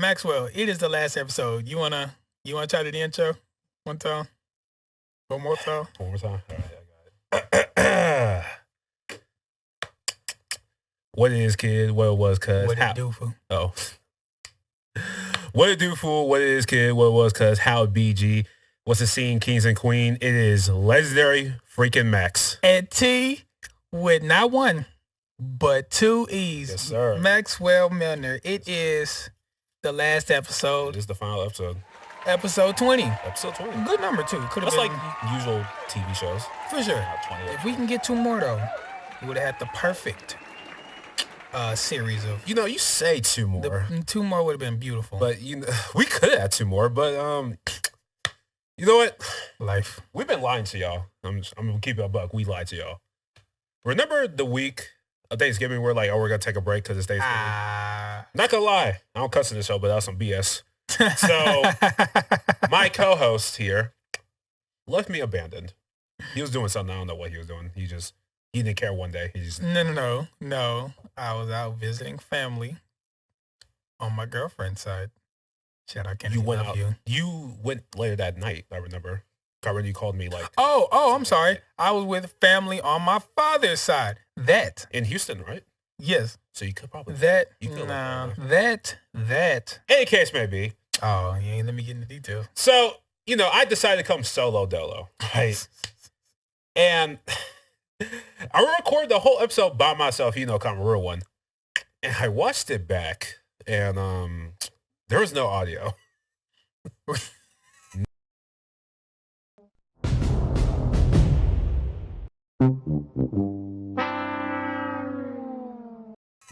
Maxwell, it is the last episode. You wanna try to the intro one time? One more time? One more time? All right, I got it. What it is, kid? What it was, cuz? What it do, fool? Oh. What it do, fool? What it is, kid? What it was, cuz? How BG? What's the scene, kings and queen? It is legendary freaking Max. And T with not one, but two E's. Yes, sir. Maxwell Milner. It is the last episode. It is the final episode. Episode 20. Episode 20. Good number, too. Could have That's been like usual TV shows. For sure. Not 20. If we can get two more, though, we would have had the perfect series of... You know, you say two more. Two more would have been beautiful. But, you know, we could have had two more, but, you know what? Life. We've been lying to y'all. I'm going to keep it a buck. We lied to y'all. Remember the week of Thanksgiving, we're like, oh, we're going to take a break because it's Thanksgiving. Not going to lie. I don't cuss in the show, but that's some BS. So my co-host here left me abandoned. He was doing something. I don't know what he was doing. He didn't care one day. He just No. I was out visiting family on my girlfriend's side. Shout out Kennedy. You went out. You went later that night, I remember. Carmen, you called me like... Oh, I'm sorry. I was with family on my father's side. That. In Houston, right? Yes. So you could probably... That. That. Any case may be. Oh, you ain't let me get into details. So, you know, I decided to come solo dolo, right? And I recorded the whole episode by myself, you know, kind of a real one. And I watched it back, and there was no audio.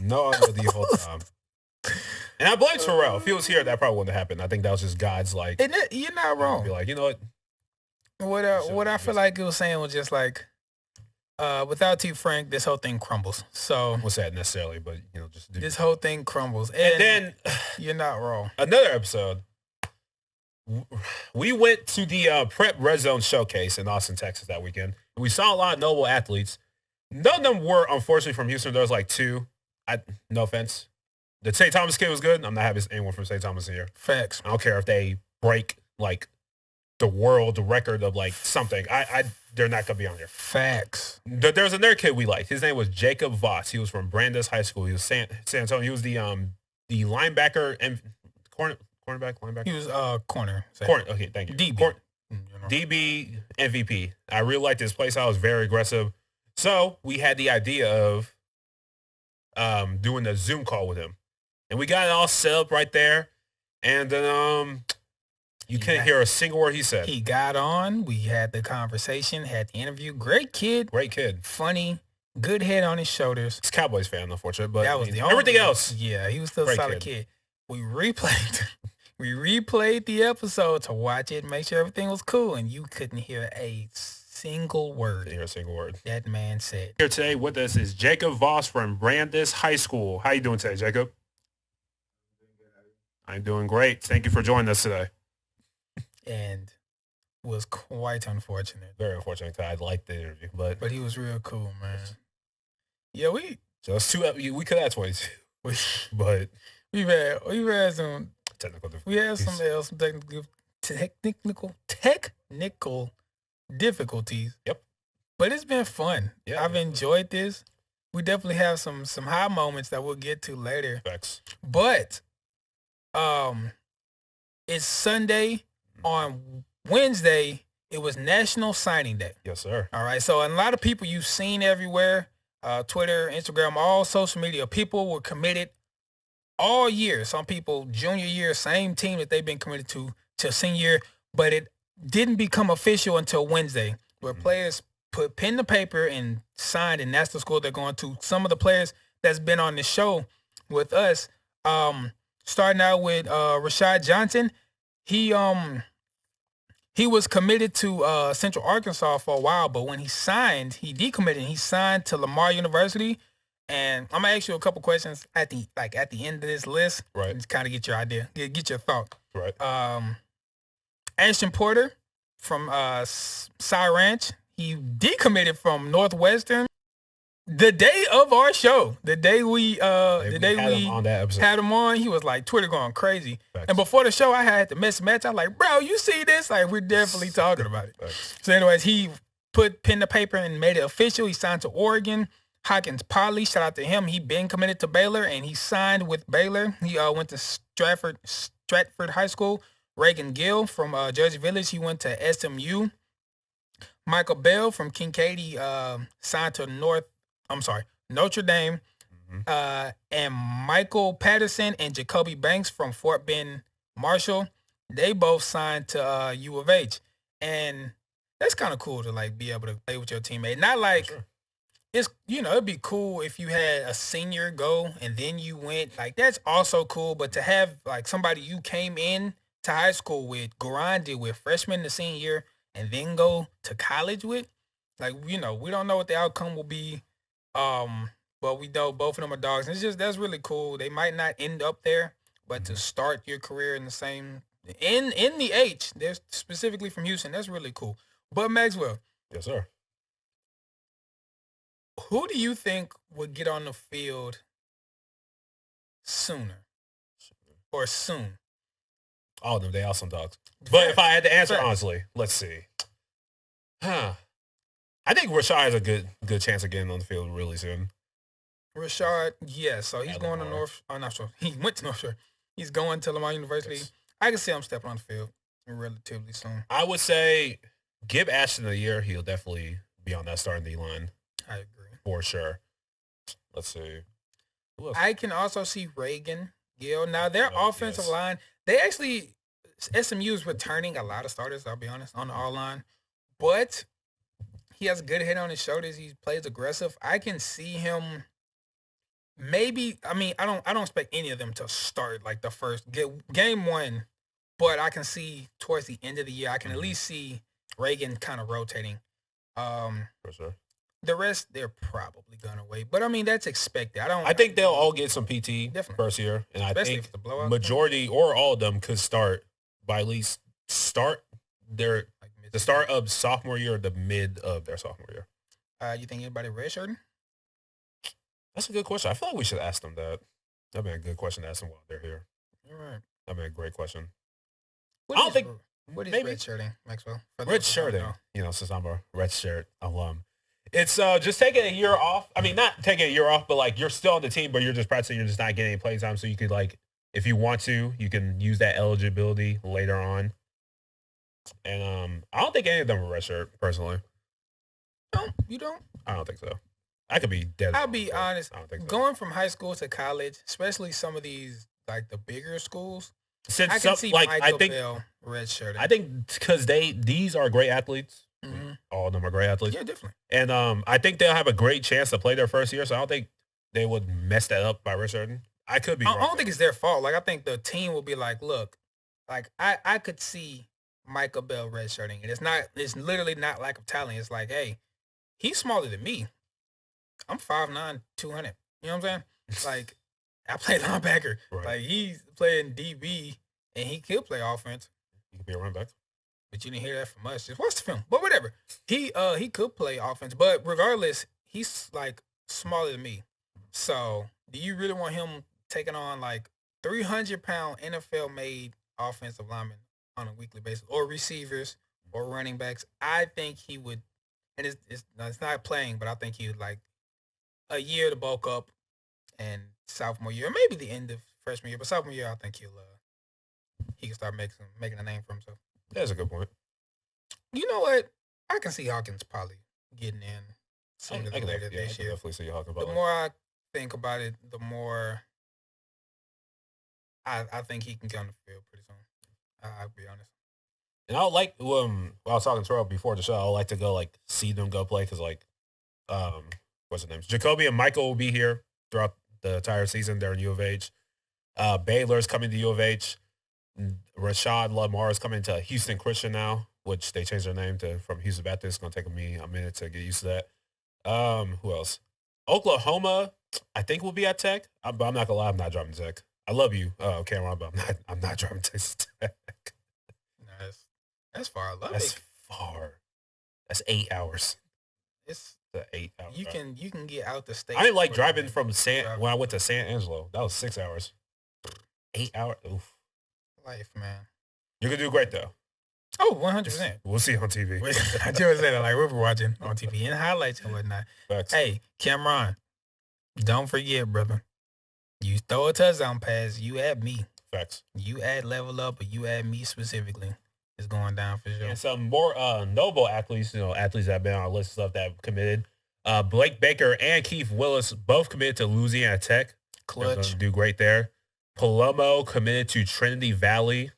No audio the whole time. And I blame Terrell. If he was here, that probably wouldn't have happened. I think that was just God's like... You're not wrong. Be like, you know what? What I feel like it was saying was just like, without T. Frank, this whole thing crumbles. So... What's that necessarily, but, you know, just... This whole thing crumbles. And then... You're not wrong. Another episode. We went to the Prep Red Zone Showcase in Austin, Texas that weekend. We saw a lot of notable athletes. None of them were, unfortunately, from Houston. There was like two. No offense. The St. Thomas kid was good. I'm not having anyone from St. Thomas in here. Facts. I don't care if they break like the record of like something. They're not gonna be on here. Facts. There's another kid we liked. His name was Jakob Voss. He was from Brandeis High School. He was San Antonio. He was the linebacker and cornerback. He was corner. Corner. Okay, thank you. DB. DB MVP. I really liked his play style. It was very aggressive. So we had the idea of doing a Zoom call with him. And we got it all set up right there. And then you couldn't hear a single word he said. He got on. We had the conversation, had the interview. Great kid. Funny. Good head on his shoulders. He's a Cowboys fan, unfortunately. But that was the only everything else. Yeah, he was still a solid kid. We replayed the episode to watch it, make sure everything was cool, and you couldn't hear a single word. Didn't hear a single word. That man said. Here today with us is Jakob Voss from Brandeis High School. How you doing today, Jakob? I'm doing great. Thank you for joining us today. And was quite unfortunate. Very unfortunate because I liked the interview, but he was real cool, man. Yeah, so it's we could have 22, but we've had some technical difficulties. We had some technical difficulties. Yep. But it's been fun. Yeah, I've enjoyed this. We definitely have some high moments that we'll get to later. Facts. But it's Sunday. On Wednesday, it was National Signing Day. Yes, sir. All right. So a lot of people you've seen everywhere, Twitter, Instagram, all social media, people were committed all year. Some people junior year, same team that they've been committed to senior year, but it didn't become official until Wednesday, where players put pen to paper and signed, and that's the school they're going to. Some of the players that's been on the show with us, starting out with Rashad Johnson, he was committed to Central Arkansas for a while, but when he signed, he decommitted and he signed to Lamar University. And I'm gonna ask you a couple questions at the end of this list, right? And just kind of get your idea, get your thought, right? Ashton Porter from Cy Ranch, he decommitted from Northwestern. The day of our show, the day we had him on that episode. had him on, he was like Twitter going crazy. Facts. And before the show, I had the mismatch. I'm like, bro, you see this? Like, we're definitely talking about it. So anyways, he put pen to paper and made it official. He signed to Oregon. Hawkins Polly, shout out to him. He been committed to Baylor, and he signed with Baylor. He went to Stratford High School. Reagan Gill from Jersey Village, he went to SMU. Michael Bell from Kincaid, signed to Notre Dame. And Michael Patterson and Jakoby Banks from Fort Bend Marshall, they both signed to U of H. And that's kind of cool to like be able to play with your teammate. Not like it's, it'd be cool if you had a senior go and then you went, like that's also cool. But to have like somebody you came in to high school with, grinded with freshman to senior year, and then go to college with, like, we don't know what the outcome will be. But we know both of them are dogs. And that's really cool. They might not end up there, but to start your career in the same, in the H, they're specifically from Houston. That's really cool. But Maxwell. Yes, sir. Who do you think would get on the field sooner or soon? All of them. They are some dogs. But if I had to answer honestly, let's see. I think Rashad has a good chance of getting on the field really soon. Rashad, yeah. So he's going to North. I'm not sure. He went to North Shore. He's going to Lamar University. Yes. I can see him stepping on the field relatively soon. I would say give Ashton a year. He'll definitely be on that starting D line. I agree. For sure. Let's see. Who else? I can also see Reagan Gill. Now, their offensive line, they actually, SMU is returning a lot of starters, I'll be honest, on the all-line. But he has a good head on his shoulders. He plays aggressive. I can see him maybe, I don't expect any of them to start like the first game one, but I can see towards the end of the year, I can at least see Reagan kind of rotating. For sure. The rest, they're probably gonna wait, but that's expected. I think they'll all get some PT first year, and especially I think the blowout majority or all of them could start by at least start the start of sophomore year or the mid of their sophomore year. You think anybody redshirting? That's a good question. I feel like we should ask them that. That'd be a good question to ask them while they're here. All right. That'd be a great question. What is redshirting, Maxwell? Redshirting, since I'm a redshirt alum. It's just taking a year off. Not taking a year off, but like you're still on the team, but you're just practicing. You're just not getting any play time. So you could like, if you want to, you can use that eligibility later on. And I don't think any of them are redshirt personally. No, you don't? I don't think so. I could be dead. I'll be honest. I don't think so. Going from high school to college, especially some of these like the bigger schools, since I can see Michael Bell redshirting. I think because these are great athletes. Mm-hmm. All of them are great athletes. Yeah, definitely. And I think they'll have a great chance to play their first year. So I don't think they would mess that up by redshirting. I could be wrong. I don't think it's their fault. Like I think the team will be like, look, like I could see Michael Bell redshirting, and it's literally not lack of talent. It's like, hey, he's smaller than me. I'm 5'9", 200. You know what I'm saying? Like I play linebacker. Right. Like he's playing DB, and he could play offense. He could be a running back. But you didn't hear that from us. Just watch the film. But whatever. He could play offense. But regardless, he's like smaller than me. So do you really want him taking on like 300-pound NFL-made offensive linemen on a weekly basis, or receivers or running backs? I think he would, and it's not playing, but I think he would like a year to bulk up, and sophomore year, maybe the end of freshman year, but sophomore year, I think he can start making a name for himself. That's a good point. You know what? I can see Hawkins probably getting in sooner than later this year. Definitely see Hawkins. The more I think about it, the more I think he can get on the field pretty soon. I'll be honest. And I would like, when I was talking to Terrell before the show, I would like to go like see them go play because like, what's his name? Jakoby and Michael will be here throughout the entire season. They're in U of H. Baylor's coming to U of H. Rashad Lamar is coming to Houston Christian now, which they changed their name from Houston Baptist. It's going to take me a minute to get used to that. Who else? Oklahoma, I think will be at Tech. But I'm not going to lie, I'm not driving Tech. I love you, Cameron, but I'm not driving Texas Tech. No, that's far. That's far. That's 8 hours. It's The 8 hours. You can get out the state. I didn't like driving from when I went to San Angelo. That was 6 hours. 8 hours. Oof. Life, man. You can do great though. Oh, 100%. We'll see on TV. I just said it like we're watching on TV and highlights and whatnot. Facts. Hey, Cameron, don't forget, brother. You throw a touchdown pass, you add me. Facts. You add level up, or you add me specifically. It's going down for sure. And some more notable athletes, athletes that have been on our list of stuff that have committed. Blake Baker and Keith Willis both committed to Louisiana Tech. Clutch. Do great there. Palomo committed to Trinity Valley.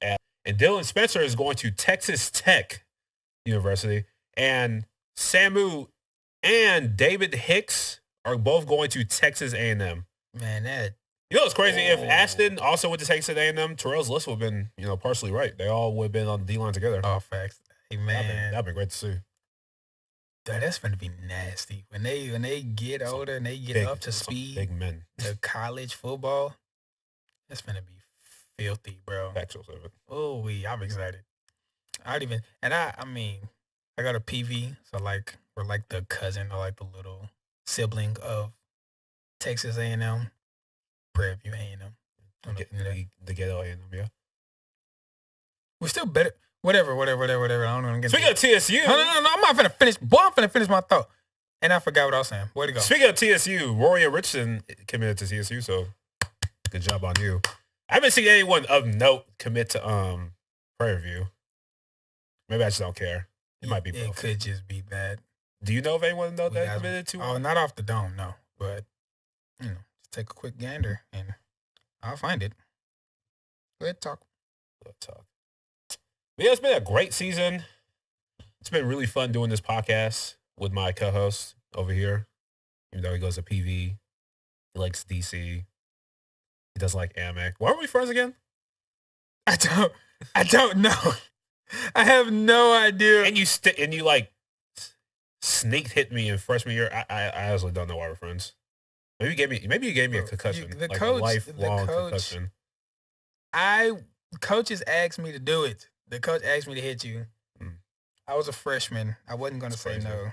And Dylan Spencer is going to Texas Tech University. And Samu and David Hicks are both going to Texas A&M. Man, that... You know what's crazy? If Ashton also went to Texas A&M, Terrell's list would have been, partially right. They all would have been on the D-line together. Oh, facts. Hey, man. That'd be great to see. Dude, that's going to be nasty. When they get older and they get up to speed, big men. The college football, that's going to be filthy, bro. Factual. Oh, I'm excited. I got a PV, so like we're like the cousin or like the little sibling of Texas A&M. Prairie View A&M. The ghetto A&M, yeah. We're still better. Whatever. I don't know. Speaking of TSU. No. I'm not finna finish. Boy, I'm finna finish my thought. And I forgot what I was saying. Where'd it go? Speaking of TSU, Rory and Richardson committed to TSU, so good job on you. I haven't seen anyone of note commit to Prairie View. Maybe I just don't care. It might be both. It could just be that. Do you know of anyone that committed to? Oh, not off the dome, no. But, just take a quick gander and I'll find it. Let's talk. Yeah, it's been a great season. It's been really fun doing this podcast with my co-host over here. Even though he goes to PV, he likes DC. He doesn't like Amex. Why are we friends again? I don't know. I have no idea. And you like sneak hit me in freshman year. I honestly don't know why we're friends. Maybe you gave me a concussion. A lifelong concussion. Coaches asked me to do it. The coach asked me to hit you. I was a freshman. I wasn't going to say no.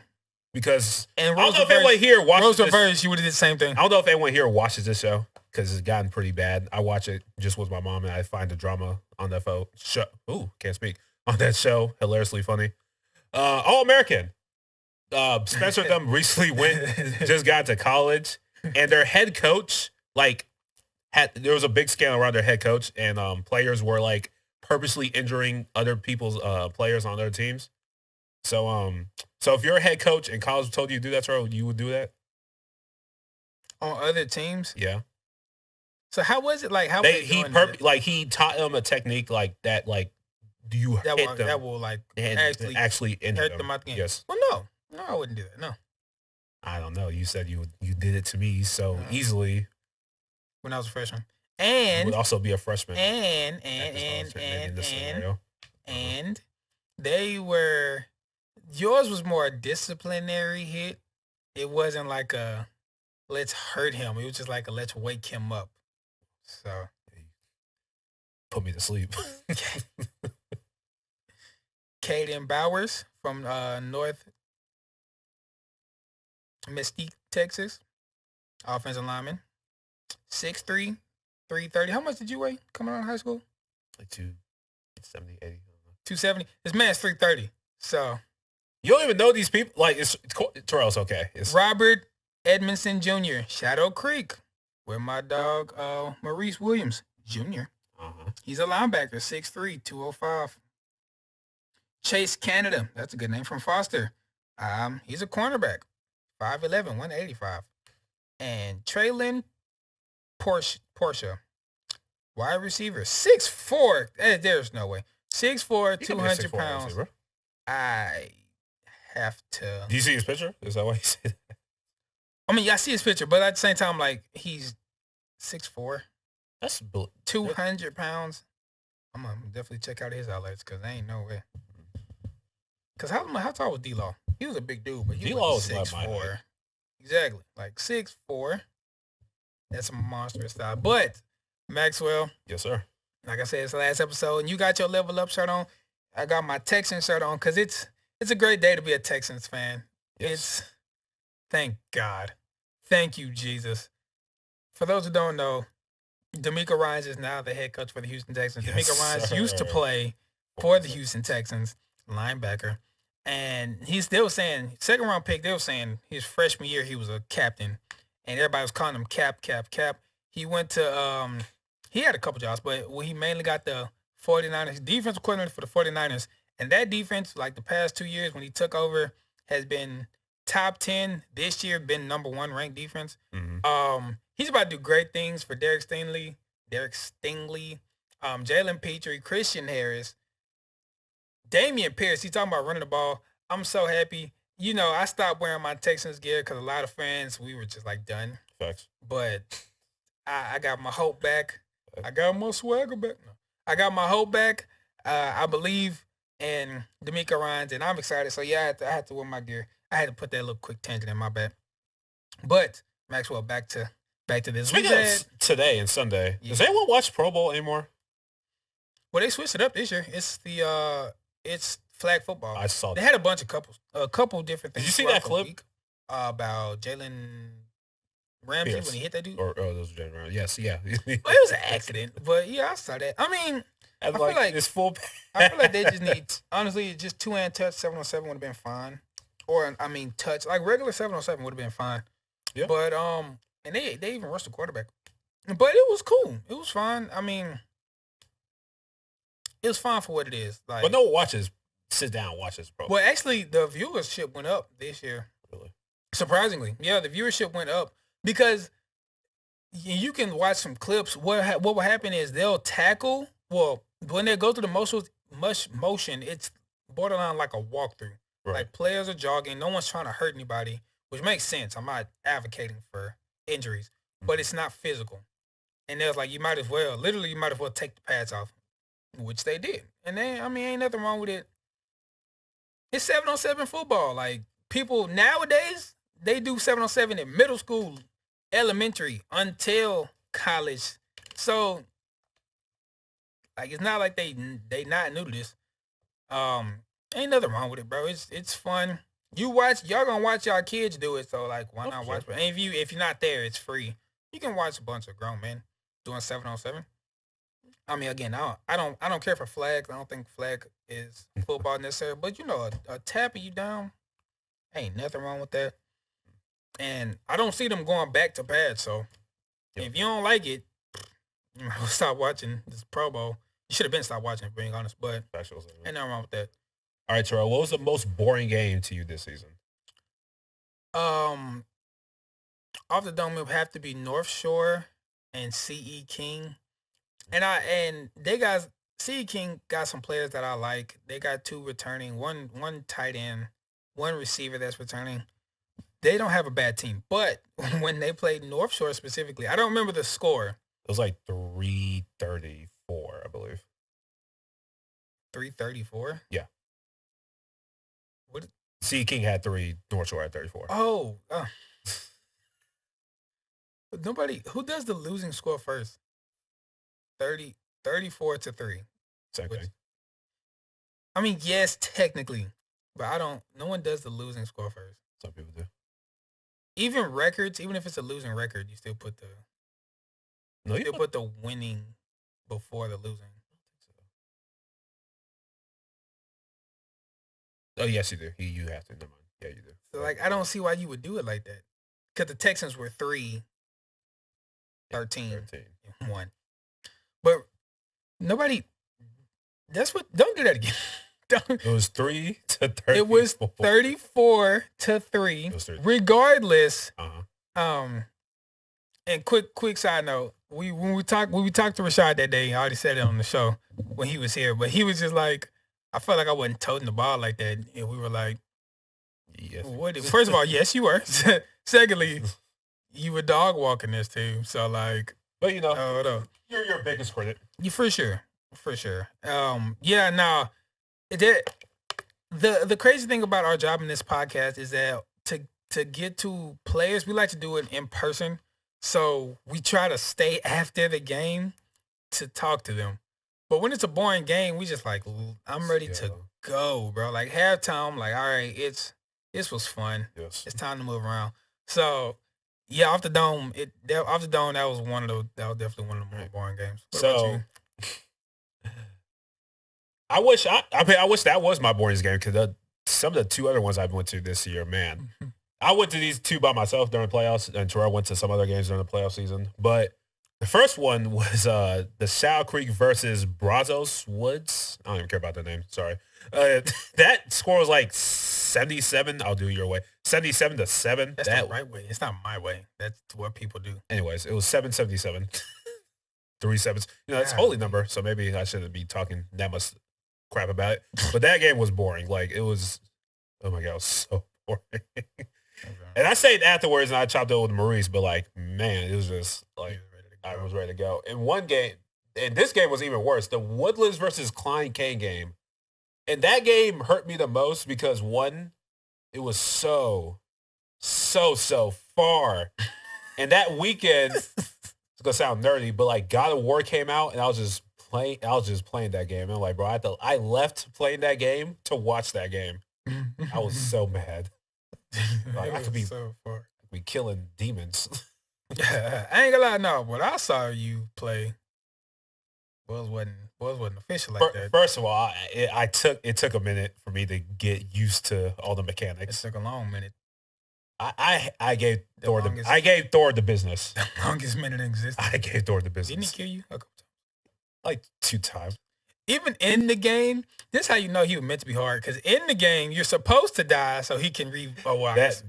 Because I don't know if anyone here watches this. You would have did the same thing. I don't know if anyone here watches this show because it's gotten pretty bad. I watch it just with my mom, and I find the drama on that show. Ooh, can't speak. On that show, hilariously funny. All-American. Spencer them recently just got to college, and their head coach, there was a big scandal around their head coach, and players were, purposely injuring other people's players on their teams. So if your head coach in college told you to do that, Terrell, you would do that? On other teams? Yeah. So how was it? He taught them a technique like that, do you hit them? That will actually injure them at the game. Yes. Well, no, I wouldn't do that. No. I don't know. You said you did it to me so easily. When I was a freshman. And you would also be a freshman. And they were, yours was more a disciplinary hit. It wasn't like a let's hurt him. It was just like a let's wake him up. So put me to sleep. Caden Bowers from North Mesquite, Texas. Offensive lineman. 6'3", 330. How much did you weigh coming out of high school? 270, 80. 270. This man's 330. So you don't even know these people. It's Terrell's okay. It's Robert Edmondson Jr., Shadow Creek, where my dog Maurice Williams Jr. He's a linebacker, 6'3", 205. Chase Canada, that's a good name, from Foster. He's a cornerback, 5'11", 185. And Traylon Porsche, wide receiver, 6'4". There's no way. 6'4", 200 pounds. Receiver. I have to. Do you see his picture? Is that why you say that? I mean, I see his picture, but at the same time, he's 6'4". That's 200 pounds. I'm gonna definitely check out his highlights because there ain't no way. Because how tall was D-Law? He was a big dude, but he was 6'4". Exactly, 6'4". That's a monstrous style. But Maxwell, yes sir. Like I said, it's the last episode, and you got your Level Up shirt on. I got my Texans shirt on because it's a great day to be a Texans fan. It's thank God. Thank you, Jesus. For those who don't know, DeMeco Ryans is now the head coach for the Houston Texans. Yes, DeMeco Ryans used to play for the Houston Texans, linebacker. And he's still saying, second round pick, they were saying his freshman year he was a captain. And everybody was calling him Cap. He went to, he had a couple jobs, but he mainly got the 49ers, defensive coordinator for the 49ers. And that defense, like the past 2 years when he took over, has been top 10. This year, been number 1 ranked defense. Mm-hmm. He's about to do great things for Derek Stingley, Jalen Petrie, Christian Harris, Damian Pierce. He's talking about running the ball. I'm so happy. You know, I stopped wearing my Texans gear because a lot of fans, we were just like done. Facts. But I got my hope back. I got my swagger back. No. I got my hope back. I believe in DeMeco Ryans, and I'm excited. So, yeah, I had to wear my gear. I had to put that little quick tangent in my back. But, Maxwell, back to this. Speaking of today and Sunday, does anyone watch Pro Bowl anymore? Well, they switched it up this year. It's it's flag football. I saw they had a bunch of a couple different things. Did you see that clip about Jalen Ramsey when he hit that dude? Those were Jalen Ramsey. Yes, yeah. Well, it was an accident, but yeah, I saw that. I mean, I feel like it's full. I feel like they just need, honestly, just 2-hand touch 7-on-7 would have been fine, or I mean, touch like regular 7-on-7 would have been fine. Yeah. But and they even rushed the quarterback, but it was cool. It was fine. I mean, it was fine for what it is. Like, but no one watches. Sit down, watch this, bro. Well, actually, the viewership went up this year. Really? Surprisingly, yeah, the viewership went up because you can watch some clips. What will happen is they'll tackle. Well, when they go through the motion, it's borderline like a walkthrough. Right. Like players are jogging, no one's trying to hurt anybody, which makes sense. I'm not advocating for injuries, but it's not physical. And there's like you might as well take the pads off, which they did. And then, I mean, ain't nothing wrong with it. It's 7-on-7 football. Like, people nowadays, they do 7-on-7 in middle school, elementary, until college. So, like, it's not like they not new to this. Ain't nothing wrong with it, bro. It's fun. Y'all gonna watch y'all kids do it, so, like, why not watch it? And if you're not there, it's free. You can watch a bunch of grown men doing 7-on-7. I mean, again, I don't care for flags. I don't think flag is football necessary. But, you know, a tapping you down, ain't nothing wrong with that. And I don't see them going back to pads. So, if you don't like it, you might stop watching this Pro Bowl. You should have been stopped watching, being honest. But ain't nothing wrong with that. All right, Terrell, what was the most boring game to you this season? Off the dome, it would have to be North Shore and C.E. King. And C.E. King got some players that I like. They got 2 returning, one tight end, 1 receiver that's returning. They don't have a bad team. But when they played North Shore specifically, I don't remember the score. It was like 334, I believe. 334? Yeah. What? C.E. King had 3, North Shore had 34. Oh. Who does the losing score first? 34-3. Same thing. I mean, yes, technically, but no one does the losing score first. Some people do. Even records, even if it's a losing record, you still put put the winning before the losing. Oh, yes, you do. You have to. Never mind. Yeah, you do. So, like, I don't see why you would do it like that. Because the Texans were 3-13, 1. But nobody. Don't do that again. It was 3-34. It was 34-3. Regardless. And quick side note. When we talked to Rashad that day, I already said it on the show when he was here, but he was just like, I felt like I wasn't toting the ball like that, and we were like, yes. First of all, yes, you were. Secondly, you were dog walking this team, so like. But you know, you're your biggest critic. Yeah, for sure. Yeah, no. The crazy thing about our job in this podcast is that to get to players, we like to do it in person. So we try to stay after the game to talk to them. But when it's a boring game, we just like, I'm ready to go, bro. Like halftime, like, all right, it's This was fun. Yes. It's time to move around. So, yeah, off the dome, that was definitely one of the more boring games. What about you? I wish that was my boringest game because some of the two other ones I went to this year, man. I went to these two by myself during the playoffs, and Terrell went to some other games during the playoff season. But the first one was the Sow Creek versus Brazos Woods. I don't even care about the name. Sorry. That score was like 77. I'll do it your way. 77-7. That's the right way. It's not my way. That's what people do. Anyways, it was 777. 3 sevens. It's a holy number, so maybe I shouldn't be talking that much crap about it. But that game was boring. Like, it was, oh my God, it was so boring. Okay. And I say it afterwards, and I chopped it with Maurice, but like, man, it was just like, I was ready to go. In one game, and this game was even worse, the Woodlands versus Klein Kane game. And that game hurt me the most because one, it was so far. And that weekend, it's gonna sound nerdy, but like God of War came out, and I was just playing that game. And I'm like, bro, I left playing that game to watch that game. I was so mad. Like, I could be killing demons. I ain't gonna lie, no. But I saw you play. Wasn't official like that. First of all, it took a minute for me to get used to all the mechanics. It took a long minute. I gave Thor the business. The longest minute in existence. I gave Thor the business. Didn't he kill you a couple times? Like 2 times. Even in the game, this is how you know he was meant to be hard. Because in the game, you're supposed to die so he can that's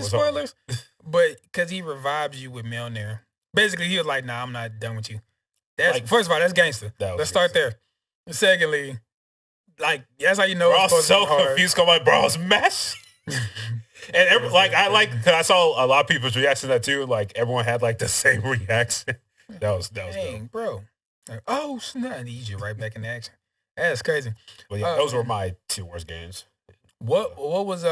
spoilers. But because he revives you with Mjolnir. Basically, he was like, nah, I'm not done with you. First of all, that's gangster. Let's start there. And secondly, like, that's how you know it's supposed to be hard. I was so confused because my bro was mess. And because I saw a lot of people's reaction to that too. Like, everyone had like the same reaction. That was dang, dope. Bro. Like, oh snap! And ease you right back into action. That's crazy. But yeah, those were my 2 worst games. What was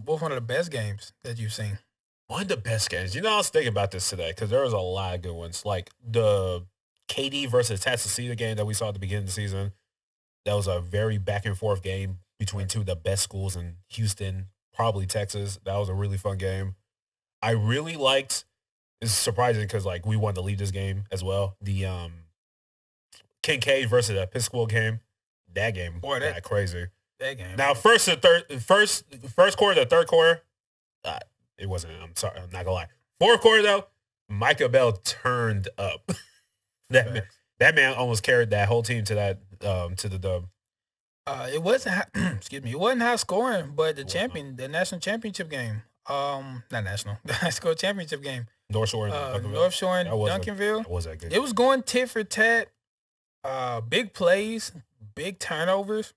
one of the best games that you've seen? One of the best games. I was thinking about this today because there was a lot of good ones. Like the KD versus Tatsacita game that we saw at the beginning of the season. That was a very back and forth game between 2 of the best schools in Houston, probably Texas. That was a really fun game. I really liked. It's surprising because like we wanted to lead this game as well. The Kincaid versus Episcopal game. That game, boy, that crazy. That game. Now, first quarter to third quarter, it wasn't. I'm sorry, I'm not gonna lie. Fourth quarter though, Micah Bell turned up. that man almost carried that whole team to that to the dub. It wasn't. Excuse me. It wasn't high scoring, but the national championship game. Not national. The high school championship game. North Shore and Duncanville. That was that good. It was going tit for tat. Big plays, big turnovers.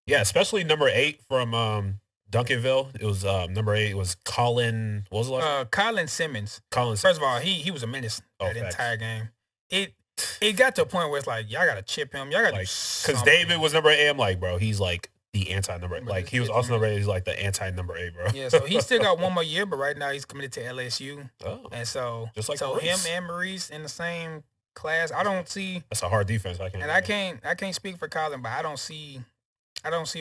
Yeah, especially number 8 from Duncanville. It was number 8 was Colin. What was the last name? Colin Simmons. Colin. First of all, he was a menace that entire game. It got to a point where it's like y'all gotta chip him. Y'all gotta because David was number 8. I'm like, bro, he's like the anti number 8. Like he was also number 8. He's like the anti number 8, bro. Yeah, so he still got one more year, but right now he's committed to LSU. Oh, and so just like him and Maurice in the same class. I don't see. That's a hard defense. I can't speak for Colin, but I don't see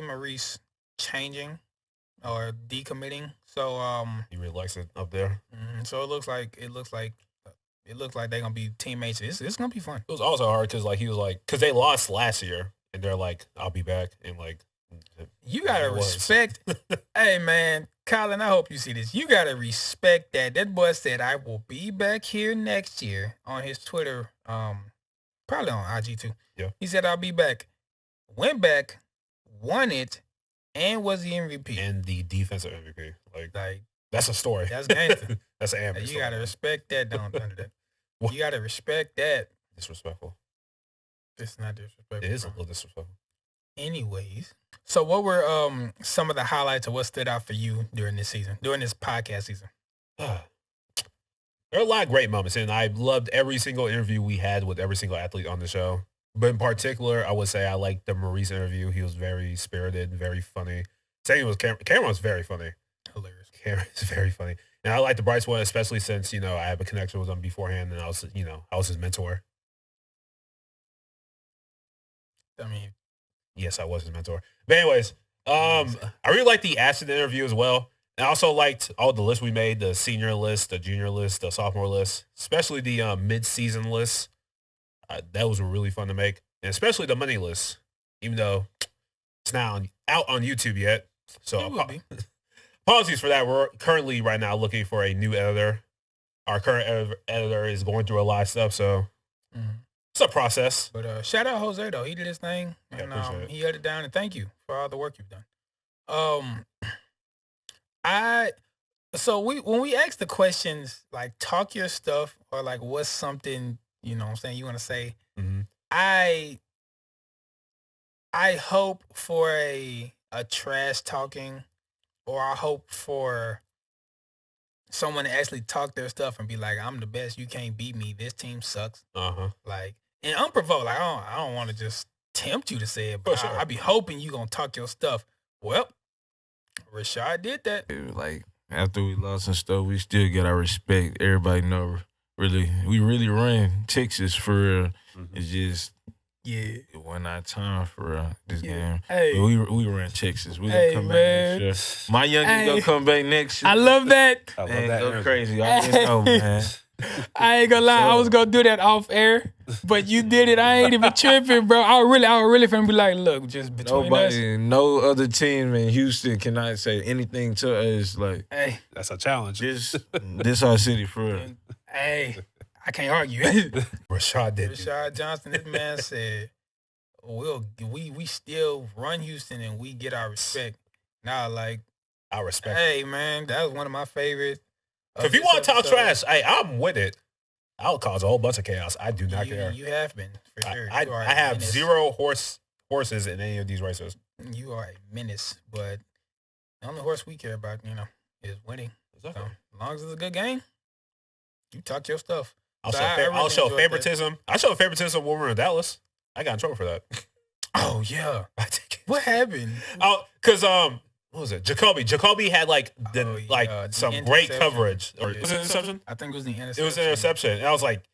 Maurice changing or decommitting. So he really likes it up there. So it looks like they're gonna be teammates. It's gonna be fun. It was also hard because like he was like because they lost last year and they're like I'll be back and like you gotta respect. Hey man, Colin, I hope you see this. You gotta respect that. That boy said I will be back here next year on his Twitter. Probably on IG too. Yeah. He said I'll be back. Went back, won it, and was the MVP. And the defensive MVP. Like that's a story. That's gangster. That's an ambulance. You gotta respect that. Don't under that. You gotta respect that. Disrespectful. It's not disrespectful. It is a little disrespectful. Anyways, so what were some of the highlights of what stood out for you during this podcast season? There are a lot of great moments, and I loved every single interview we had with every single athlete on the show. But in particular, I would say I liked the Maurice interview. He was very spirited, very funny. Same was Cameron was very funny. Hilarious. Cameron is very funny. And I like the Bryce one, especially since, I have a connection with him beforehand and I was his mentor. I mean, yes, I was his mentor. But anyways, I really like the Ashton interview as well. I also liked all the lists we made, the senior list, the junior list, the sophomore list, especially the mid-season list. That was really fun to make, and especially the money list, even though it's not out on YouTube yet. So apologies for that. We're currently right now looking for a new editor. Our current editor is going through a lot of stuff, so it's a process. But shout out Jose, though. He did his thing, and he held it down, and thank you for all the work you've done. So when we ask the questions, like, talk your stuff, or like, what's something, you know what I'm saying, you want to say, I hope for a trash talking, or I hope for someone to actually talk their stuff and be like, I'm the best, you can't beat me, this team sucks. Like, and unprovoked, like, I don't want to just tempt you to say it, but I be hoping you gonna talk your stuff. Well, Rashad did that. Like, after we lost and stuff, we still get our respect. Everybody know we really ran Texas for real. It's just it wasn't our time for this game. Hey, but we ran Texas. We gonna come back next year. My youngin' gonna come back next year. I love that. I love that. Go crazy. I didn't know, man. I ain't gonna lie, I was gonna do that off air, but you did it. I ain't even tripping, bro. I was really finna be like, look, just between us. No other team in Houston cannot say anything to us. Like, hey, that's a challenge. This our city for real. Hey, I can't argue. Rashad Johnson, this man said, we still run Houston and we get our respect. Now, like, our respect. Hey, man, that was one of my favorites. If you want to talk trash, I'm with it. I'll cause a whole bunch of chaos. I do not care. You have been, for sure. I have zero horses in any of these races. You are a menace, but the only horse we care about, is winning. Exactly. So, as long as it's a good game, you talk your stuff. I'll show favoritism. I showed favoritism when we were in Dallas. I got in trouble for that. Oh, yeah. What happened? Because, what was it? Jakoby had some great coverage. Or was it an interception? I think it was the interception. It was an interception. And I was like,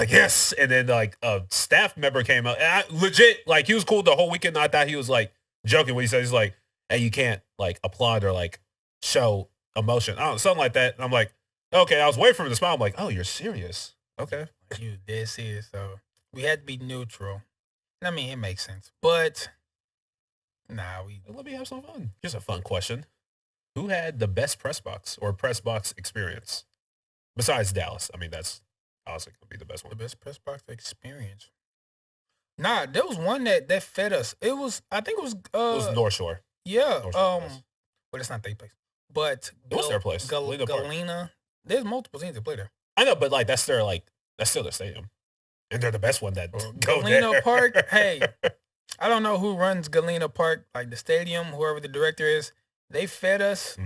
yes. And then a staff member came out. And I legit, he was cool the whole weekend. I thought he was joking when he said, he's like, hey, you can't applaud or show emotion. I don't know, something like that. And I'm like, okay. I was waiting for him to smile. I'm like, oh, you're serious. Okay. You dead serious. So we had to be neutral. I mean, it makes sense. But let me have some fun. Here's a fun question. Who had the best press box or press box experience? Besides Dallas. I mean, that's obviously going to be the best one. The best press box experience. There was one that fed us. It was North Shore. Yeah. But it's not their place. But it was their place. Galena. There's multiple teams that play there. I know, but that's still their stadium. And they're the best one that go Galena there. Park, hey. I don't know who runs Galena Park, the stadium, whoever the director is. They fed us.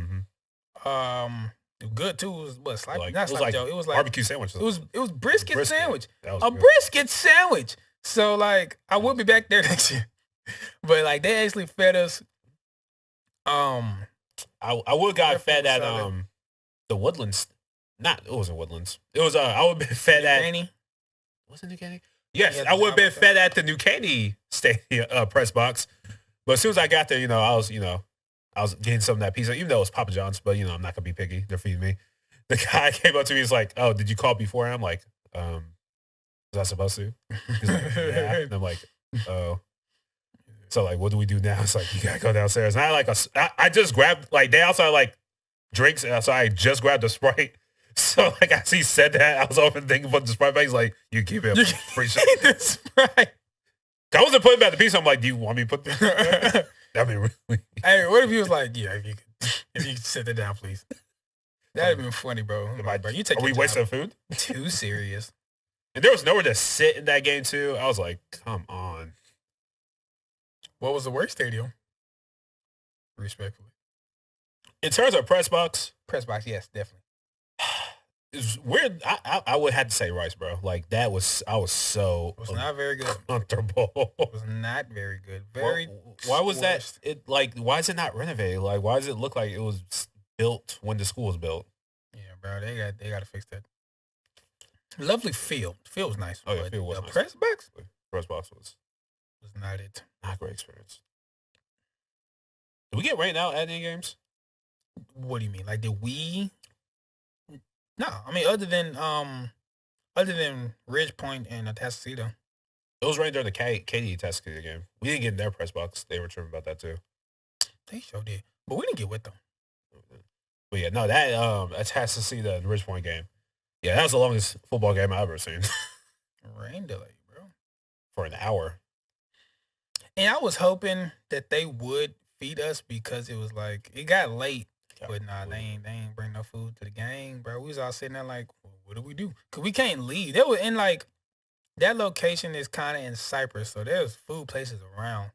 Good too. It was what? It was like barbecue sandwiches. It was brisket sandwich. Good. Brisket sandwich. So I will be back there next year. But they actually fed us. I would got fed at the Woodlands. It wasn't Woodlands. It was I would have been fed at Caney. Was it New Caney? Yes, I would have been fed at the New Caney stadium press box. But as soon as I got there, I was getting some of that pizza, even though it was Papa John's, but I'm not gonna be picky. They're feeding me. The guy came up to me, he's like, oh, did you call before? And I'm like, was I supposed to? He's like, yeah. And I'm like, oh. So what do we do now? It's you gotta go downstairs. And I just grabbed they outside drinks, and so I just grabbed the Sprite. So as he said that, I was over thinking about the Sprite bag. He's like, you keep it. Appreciate the Sprite. I wasn't putting back the pizza. I'm like, do you want me to put this back? That'd be really. Hey, what if he was like, yeah, if you could sit that down, please. That'd have been funny, bro. Bro, you take. Are we wasting food? Too serious. And there was nowhere to sit in that game too. I was like, come on. What was the worst stadium? Respectfully. In terms of press box, yes, definitely. It's weird. I would have to say Rice, bro. I was so. It was not very good. Comfortable. It was not very good. Why was that? Why is it not renovated? Why does it look like it was built when the school was built? Yeah, bro. They got to fix that. Lovely field. The field was nice. Oh yeah, field was nice. Press box. Press box was not it. Not a great experience. Did we get rained out at any games? What do you mean? Like, did we? No, I mean other than Ridge Point and Atascocita. It was right during the Katie Atascocita game. We didn't get in their press box. They were tripping about that too. They sure did, but we didn't get with them. But yeah, no, that Atascocita and Ridge Point game. Yeah, that was the longest football game I've ever seen. Rain delay, bro. For an hour. And I was hoping that they would feed us because it was like it got late. But nah, they ain't bring no food to the game, bro. We was all sitting there like, well, what do we do? Cause we can't leave. They were in like that location is kind of in Cyprus, so there's food places around,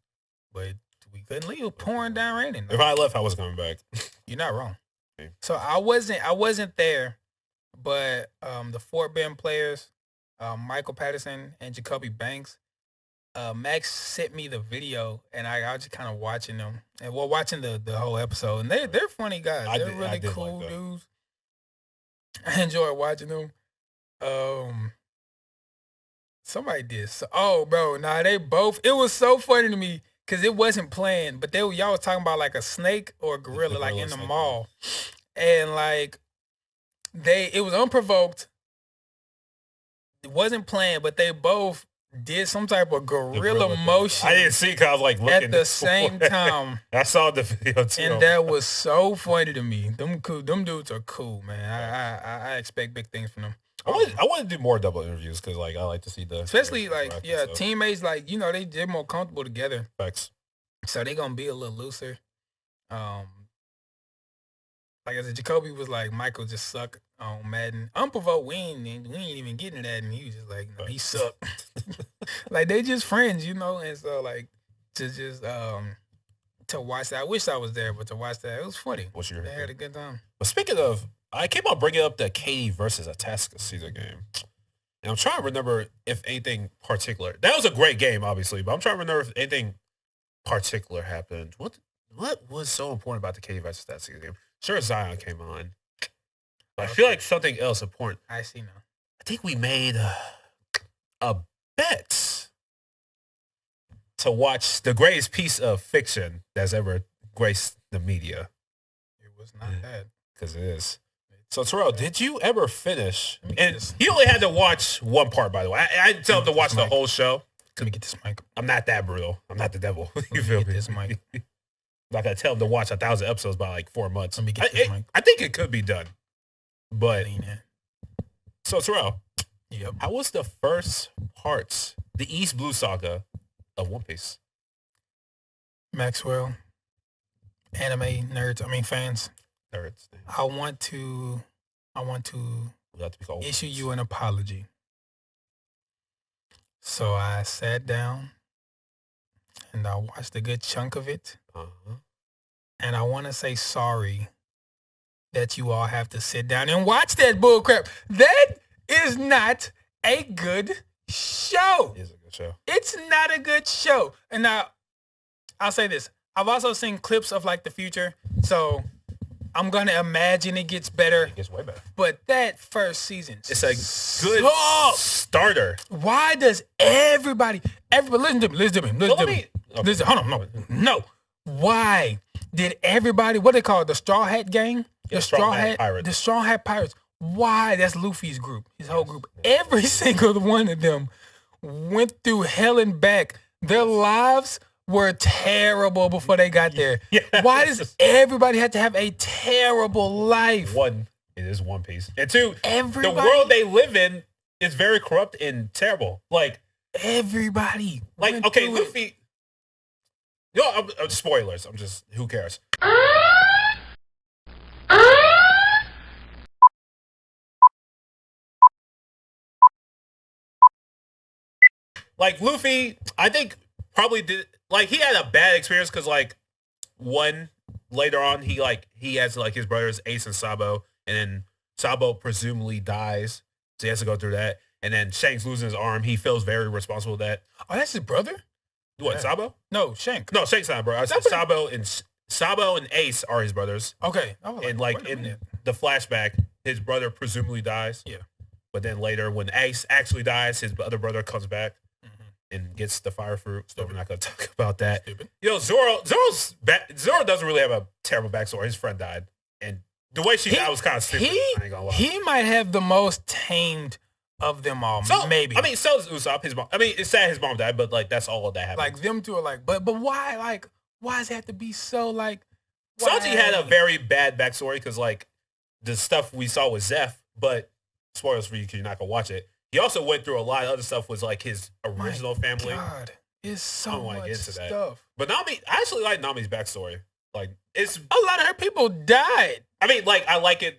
but we couldn't leave. It was pouring down raining. If I left, I was coming back. You're not wrong. So I wasn't there, but the Fort Bend players, Michael Patterson and Jakoby Banks, Max sent me the video, and I was just kind of watching them, and we're watching the whole episode, and they're funny guys. They're really cool dudes. I enjoy watching them. Somebody did. Oh, bro, nah, they both. It was so funny to me because it wasn't planned, but y'all was talking about like a snake or a gorilla, like in the mall, and like it was unprovoked. It wasn't planned, but they both did some type of gorilla motion. I didn't see because I was like looking at the same time. I saw the video too, and that was so funny to me. Them dudes are cool, man. I expect big things from them. I want to do more double interviews because like I like to see especially like teammates, like they're more comfortable together. Facts. So they're gonna be a little looser. Like I said, Jakoby was like, Michael just suck on Madden. Unprovoked, we ain't even getting that, and he was just like, no, he sucked. Like they just friends, and so like to watch that. I wish I was there, but to watch that, it was funny. They had a good time. But speaking of, I keep on bringing up the Katie versus Atascocita game. And I'm trying to remember if anything particular. That was a great game, obviously, but I'm trying to remember if anything particular happened. What was so important about the Katie versus Atascocita game? Sure, Zion came on. But I feel like something else important. I see now. I think we made a bet to watch the greatest piece of fiction that's ever graced the media. It was not bad. Because it is. So, Terrell, did you ever finish? And he only had to watch one part, by the way. I didn't tell him to watch the whole show. Let me get this mic. I'm not that brutal. I'm not the devil. You feel me? This mic. Like I tell him to watch 1,000 episodes by like 4 months. Let me get this mic. I think it could be done. But, so Terrell, how was the first parts, the East Blue Saga of One Piece? Maxwell, anime nerds, fans. Nerds. I want to issue you an apology. So I sat down and I watched a good chunk of it. And I want to say sorry that you all have to sit down and watch that bullcrap. That is not a good show. It is a good show. It's not a good show. And now, I'll say this. I've also seen clips of like the future. So I'm going to imagine it gets better. It gets way better. But that first season, it's a good starter. Why does everybody listen to me. Listen, hold on, no. Why did everybody, what they call it, the Straw Hat Gang? The Straw Hat Pirates. The Straw Hat Pirates. Why? That's Luffy's group, his whole group. Every single one of them went through hell and back. Their lives were terrible before they got there. Why does everybody have to have a terrible life? One, it is One Piece. And two, the world they live in is very corrupt and terrible. Like, everybody. Like, okay, Luffy. Spoilers. I'm just, who cares? Like, Luffy, I think probably did, like, he had a bad experience because, like, later on, he has, like, his brothers, Ace and Sabo, and then Sabo presumably dies, so he has to go through that. And then Shanks losing his arm. He feels very responsible with that. Oh, that's his brother? What, Sabo? No, Shank. No, Shank's not, bro. I said Sabo and Ace are his brothers. Okay. And like in the flashback, his brother presumably dies. Yeah. But then later, when Ace actually dies, his other brother comes back and gets the fire fruit. So we're not gonna talk about that. Zoro doesn't really have a terrible backstory. His friend died. The way she died was kind of stupid. I ain't gonna lie. He might have the most tamed of them all. So, maybe. I mean, so is Usopp. His mom. I mean, it's sad his mom died, but like that's all that happened. Like them two are like, but why? Like, why does it have to be so like? Sanji had a very bad backstory because like the stuff we saw with Zeph, but spoilers for you because you're not gonna watch it. He also went through a lot of other stuff with like his original family. God, it's so much stuff. That. But Nami, I actually like Nami's backstory. Like it's a lot of her people died. I mean, like I like it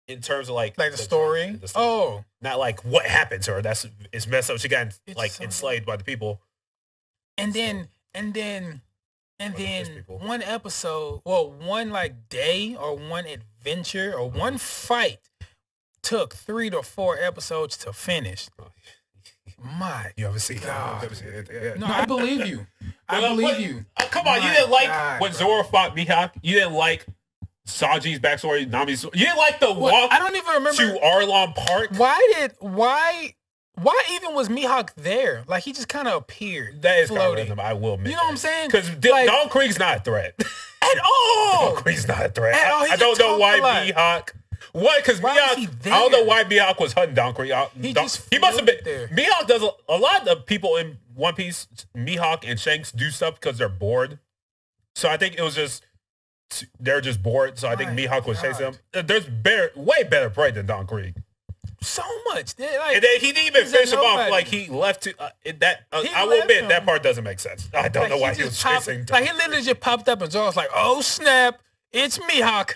in terms of like the story. Oh, not like what happened to her. It's messed up. She got like so enslaved by the people. And then one episode, one like day or one adventure or one fight took 3 to 4 episodes to finish. My you ever see God. it? No, I believe you. I believe you. Come on, you didn't like when Zoro fought Mihawk? You didn't like Sanji's backstory, Nami's. You didn't like the walk. I don't even remember to Arlong Park. Why even was Mihawk there? Like he just kind of appeared. That is kind of random. I will admit. You know what I'm saying? Because Don Krieg's not a threat at all. Don Krieg's not a threat. I don't know why Mihawk. What? Because Mihawk. I don't know why Mihawk was hunting Don Krieg. He must have been there. Mihawk does a lot of people in One Piece. Mihawk and Shanks do stuff because they're bored. So I think it was just. They're just bored, so I think Mihawk was chasing them. There's way better prey than Don Krieg. So much. Like, and then he didn't even finish him off. Like he left to I will admit that part doesn't make sense. I don't know why he was chasing. Like he literally just popped up and Zoro's like, "Oh snap, it's Mihawk."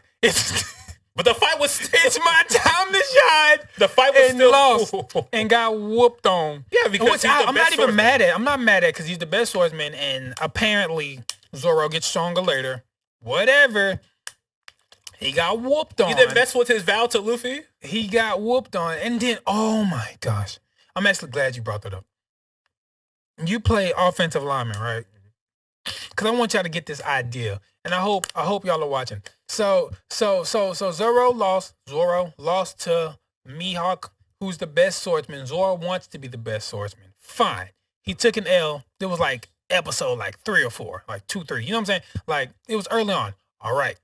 But the fight was still, it's my time to shine. The fight was still lost and got whooped on. Yeah, because I'm not even mad at. I'm not mad at because he's the best swordsman, and apparently Zoro gets stronger later. Whatever. He got whooped on. He didn't mess with his vow to Luffy? He got whooped on. And then, oh my gosh. I'm actually glad you brought that up. You play offensive lineman, right? Because I want y'all to get this idea. And I hope y'all are watching. So Zoro lost to Mihawk, who's the best swordsman. Zoro wants to be the best swordsman. Fine. He took an L. There was like episode like 3 or 4, like 2, 3. You know what I'm saying? Like it was early on. All right.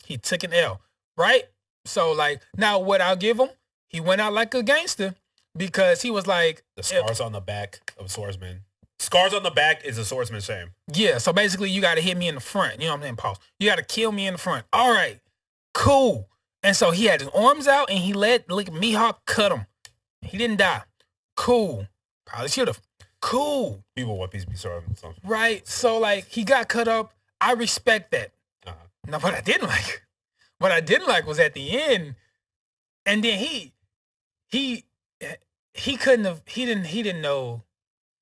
He took an L, right? So like now what I'll give him, he went out like a gangster because he was like the scars on the back of a swordsman. Scars on the back is a swordsman's shame. Yeah. So basically you got to hit me in the front. You know what I'm saying? Pause. You got to kill me in the front. All right, cool. And so he had his arms out and he let Mihawk cut him. He didn't die. Cool. Probably should have. Cool. People want peace be served. Right. So like he got cut up. I respect that. Now what I didn't like was at the end, and then he didn't know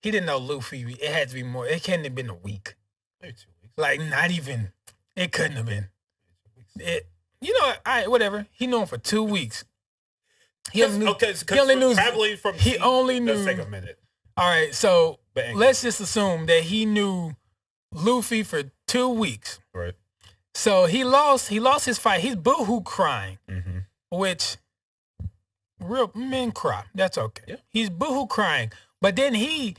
Luffy. It had to be more. It couldn't have been a week. Maybe 2 weeks. Like not even. It couldn't have been. It. You know. All right. Whatever. He knew him for 2 weeks. He only knew. Traveling from. He only knew. Let's take a minute. All right. So let's just assume that he knew Luffy for 2 weeks. Right. So he lost his fight. He's boohoo crying, which real men cry. That's okay. Yeah. He's boohoo crying, but then he's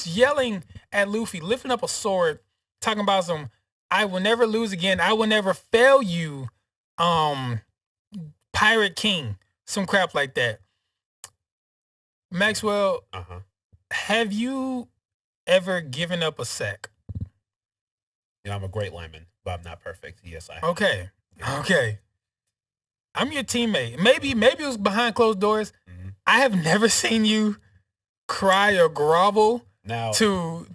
yelling at Luffy, lifting up a sword, talking about some, "I will never lose again. I will never fail you, Pirate King," some crap like that. Maxwell, have you ever given up a sack? You know, I'm a great lineman, but I'm not perfect. Yes, I have. Okay. I'm your teammate. Maybe it was behind closed doors. I have never seen you cry or grovel now to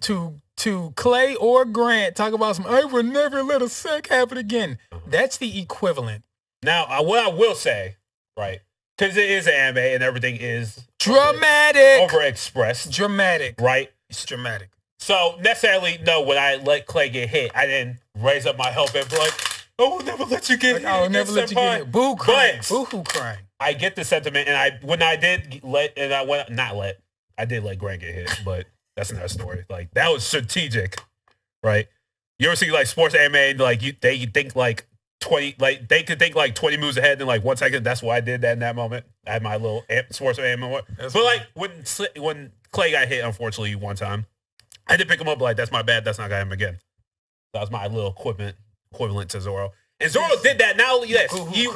Clay or Grant. Talk about some, "I will never let a sack happen again." That's the equivalent. Now, what I will say, right, because it is an anime and everything is dramatic, overexpressed, dramatic, right? It's dramatic. So necessarily, no, when I let Clay get hit, I didn't raise up my help and be like, "I will never let you get hit." I will never let you get hit. Boo crying. Boo-hoo crying. I get the sentiment, and I did let Grant get hit, but that's another story. Like that was strategic, right? You ever see like sports anime, like they think like 20, like they could think like 20 moves ahead in like 1 second. That's why I did that in that moment. I had my little sports anime. But like when Clay got hit, unfortunately, one time, I did pick him up like, "That's my bad. That's not gonna happen again." That was my little equivalent to Zoro. And Zoro did that. Now, yes, he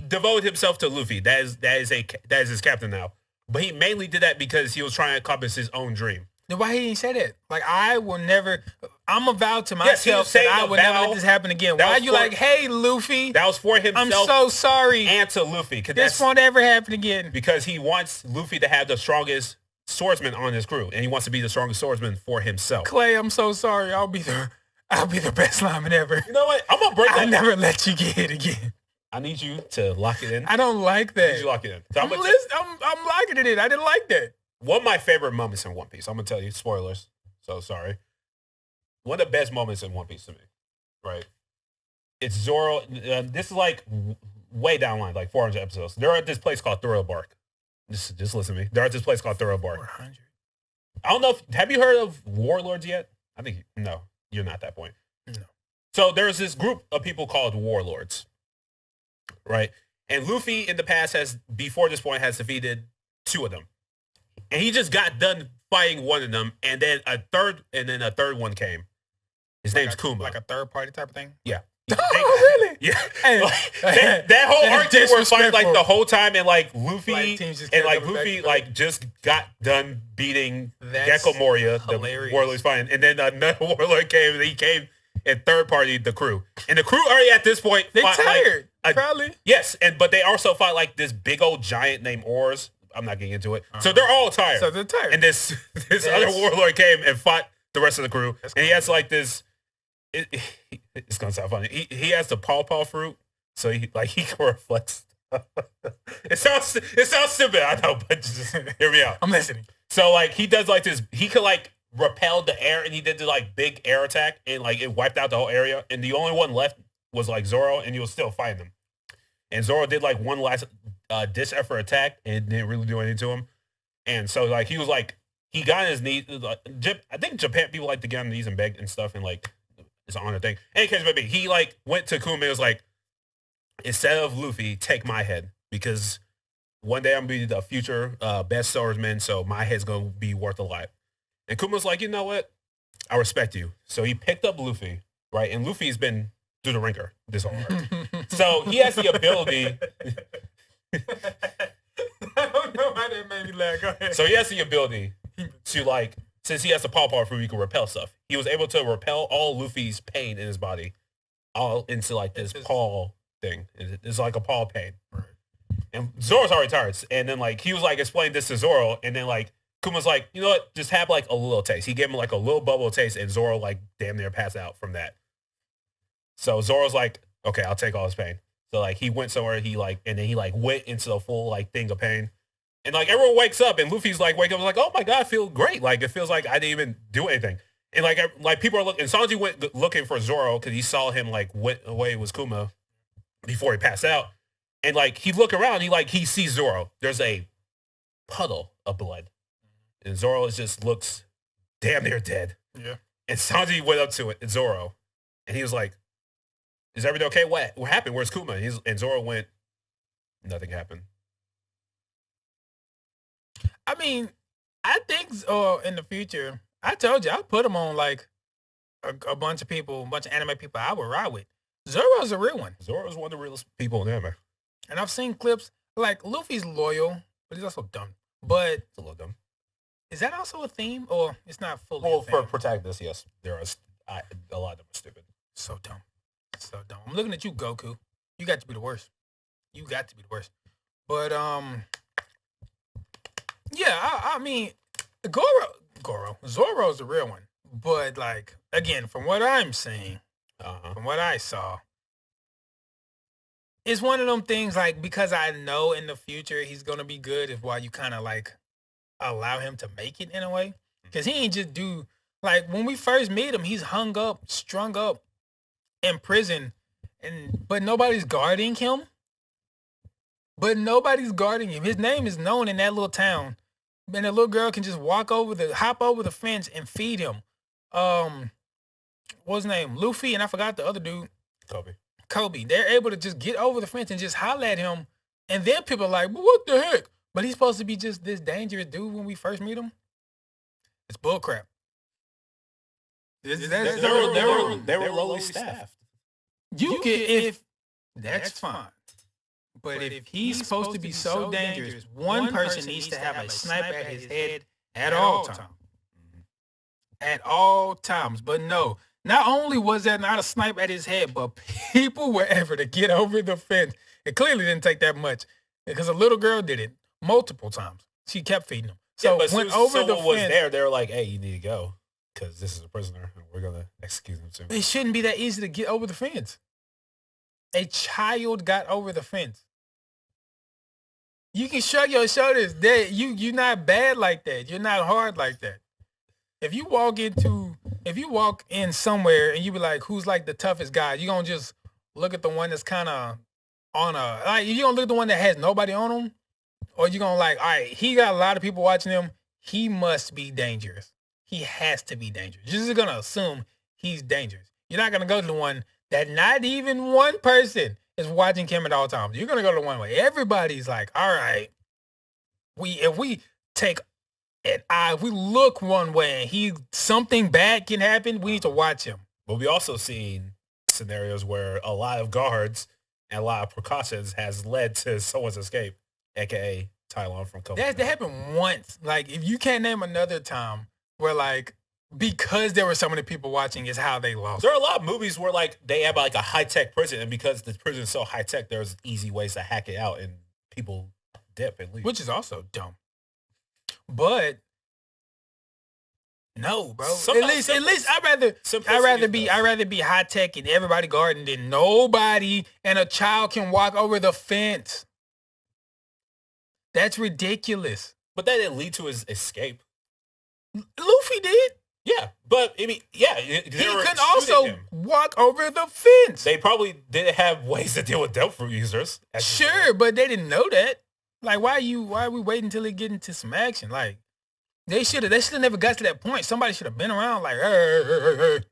devoted himself to Luffy. That is his captain now. But he mainly did that because he was trying to accomplish his own dream. Then why he didn't say that? Like, I will never. I'm a vow to myself that I will never let this happen again. Why are you like, hey, Luffy? That was for himself. I'm so sorry. And to Luffy. This won't ever happen again. Because he wants Luffy to have the strongest swordsman on his crew, and he wants to be the strongest swordsman for himself. Clay, I'm so sorry. I'll be the best lineman ever. You know what? I'm gonna break that. I never let you get it again. I need you to lock it in. I don't like that. I need you to lock it in. So I'm locking it in. I didn't like that. One of my favorite moments in One Piece. I'm gonna tell you spoilers. So sorry. One of the best moments in One Piece to me, right? It's Zoro. This is like way down the line, like 400 episodes. They're at this place called Thorough Bark. Just listen to me. They're at this place called Thorough Bark. 400. I don't know. Have you heard of Warlords yet? I think no. You're not at that point. No. So there's this group of people called Warlords, right? And Luffy in the past before this point, has defeated 2 of them. And he just got done fighting one of them, and then a third one came. His name's Kuma. Like a third party type of thing? Yeah. Oh, really? Yeah. Hey, that whole arc they were fighting like the whole time, and like Luffy just got done beating Gecko Moria, the warlord's fighting, and then another warlord came, and he came and third party the crew. And the crew already at this point they're tired, probably. Yes, but they also fought like this big old giant named Oars. I'm not getting into it. So they're all tired. So they're tired. And this other warlord came and fought the rest of the crew. And he has like this. It's gonna sound funny. He has the pawpaw fruit, so he can reflect. It sounds stupid, I know, but just hear me out. I'm listening. So like he does like this. He could like repel the air, and he did the like big air attack, and like it wiped out the whole area. And the only one left was like Zoro, and he was still fighting him. And Zoro did like one last ditch effort attack, and didn't really do anything to him. And so like he was like he got on his knees. I think Japan people like to get on their knees and beg and stuff, and like. It's an honor thing. In case maybe he like went to Kuma and was like, instead of Luffy, take my head because one day I'm gonna be the future best swordsman, so my head's gonna be worth a lot. And Kuma's like, you know what? I respect you. So he picked up Luffy, right? And Luffy's been through the ringer this whole arc. So he has the ability. I don't know why that made me laugh. Go ahead. So he has the ability to like. Since he has the pawpaw fruit, he can repel stuff. He was able to repel all Luffy's pain in his body, all into like this paw thing. It's like a paw pain. Right. And Zoro's already tired. And then like he was like explaining this to Zoro, and then like Kuma's like, you know what? Just have like a little taste. He gave him like a little bubble taste, and Zoro like damn near passed out from that. So Zoro's like, okay, I'll take all his pain. So like he went somewhere, he went into the full like thing of pain. And like everyone wakes up, and Luffy's like wake up like, oh my god, I feel great. Like it feels like I didn't even do anything. And like people are looking. Sanji went looking for Zoro because he saw him like went away with Kuma before he passed out. And like he look around, he sees Zoro. There's a puddle of blood, and Zoro just looks damn near dead. Yeah. And Sanji went up to it, and Zoro, and he was like, "Is everything okay? What happened? Where's Kuma?" And Zoro went, "Nothing happened." I mean, I think in the future, I told you, I'll put him on like a bunch of people, a bunch of anime people I would ride with. Zoro's a real one. Zoro's one of the realest people in anime. And I've seen clips, like Luffy's loyal, but he's also dumb. But it's a little dumb. Is that also a theme, or it's not fully Well, for protagonists, yes. There are a lot of them are stupid. So dumb. So dumb. I'm looking at you, Goku. You got to be the worst. You got to be the worst. But, yeah, I mean, Zoro's the real one. But, like, again, from what I'm saying, from what I saw, it's one of them things, like, because I know in the future he's going to be good is why you kind of, like, allow him to make it in a way. Because he ain't just do, like, when we first meet him, he's hung up, strung up in prison, but nobody's guarding him. His name is known in that little town. And the little girl can just hop over the fence and feed him. What's his name? Luffy, and I forgot the other dude. Jakoby. They're able to just get over the fence and just holler at him. And then people are like, well, what the heck? But he's supposed to be just this dangerous dude when we first meet him. It's bullcrap. They were lowly staffed. That's fine. But if he's supposed to be so dangerous, one person needs to have a sniper at his head at all times. At all times. But no, not only was there not a sniper at his head, but people were able to get over the fence. It clearly didn't take that much because a little girl did it multiple times. She kept feeding him. So went over the fence. Was there. They were like, hey, you need to go because this is a prisoner and we're going to execute him soon. It shouldn't be that easy to get over the fence. A child got over the fence. You can shrug your shoulders. You're not bad like that. You're not hard like that. If you walk in somewhere and you be like, who's like the toughest guy? You're going to just look at the one that's kind of on you're going to look at the one that has nobody on him? Or you're going to like, all right, he got a lot of people watching him. He must be dangerous. He has to be dangerous. You're just going to assume he's dangerous. You're not going to go to the one that not even one person is watching him at all times. You're going to go to the one where everybody's like, all right, if we look one way and something bad can happen, we need to watch him. But we also seen scenarios where a lot of guards and a lot of precautions has led to someone's escape, aka Tylon from Kobe. That happened once. Like, if you can't name another time where like, because there were so many people watching is how they lost. There are a lot of movies where like they have like a high-tech prison, and because the prison is so high-tech, there's easy ways to hack it out and people dip and leave. Which is also dumb. But no, bro. At least I'd rather be high-tech and everybody guarding than nobody and a child can walk over the fence. That's ridiculous. But that didn't lead to his escape. Luffy did. Yeah, but I mean, yeah. He could also walk over the fence. They probably didn't have ways to deal with Delph fruit users. Sure, but they didn't know that. Like, why are we waiting until they get into some action? Like, they should have never got to that point. Somebody should have been around like,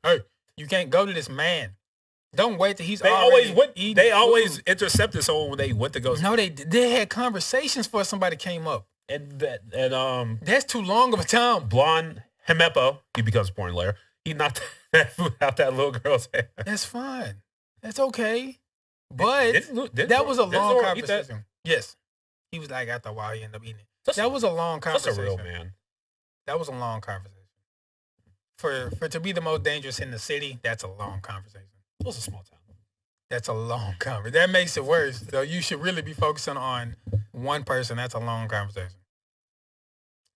hey, you can't go to this man. Don't wait till he's They always intercepted someone when they went to go. No, they had conversations before somebody came up. And that's too long of a time. Blonde Himepo, he becomes porn layer. He knocked that food out that little girl's head. That's fine. That's okay. But that was a long conversation. Yes. He was like, after a while, he ended up eating it. That was a long conversation. That's a real man. That was a long conversation. For to be the most dangerous in the city, that's a long conversation. It was a small town. That's a long conversation. That makes it worse. So you should really be focusing on one person. That's a long conversation.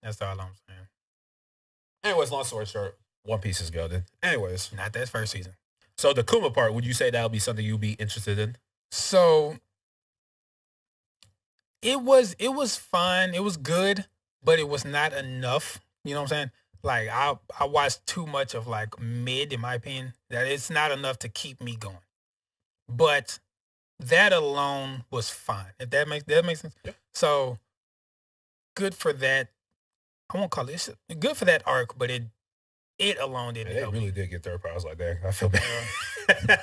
That's all I'm saying. Anyways, long story short, One Piece is golden. Anyways. Not that first season. So the Kuma part, would you say that would be something you'd be interested in? So it was fine. It was good, but it was not enough. You know what I'm saying? Like, I watched too much of like mid, in my opinion, that it's not enough to keep me going. But that alone was fine. If that makes sense. Yeah. So good for that. I won't call it good for that arc, but it alone didn't help. They really did get their prize like that. I feel bad.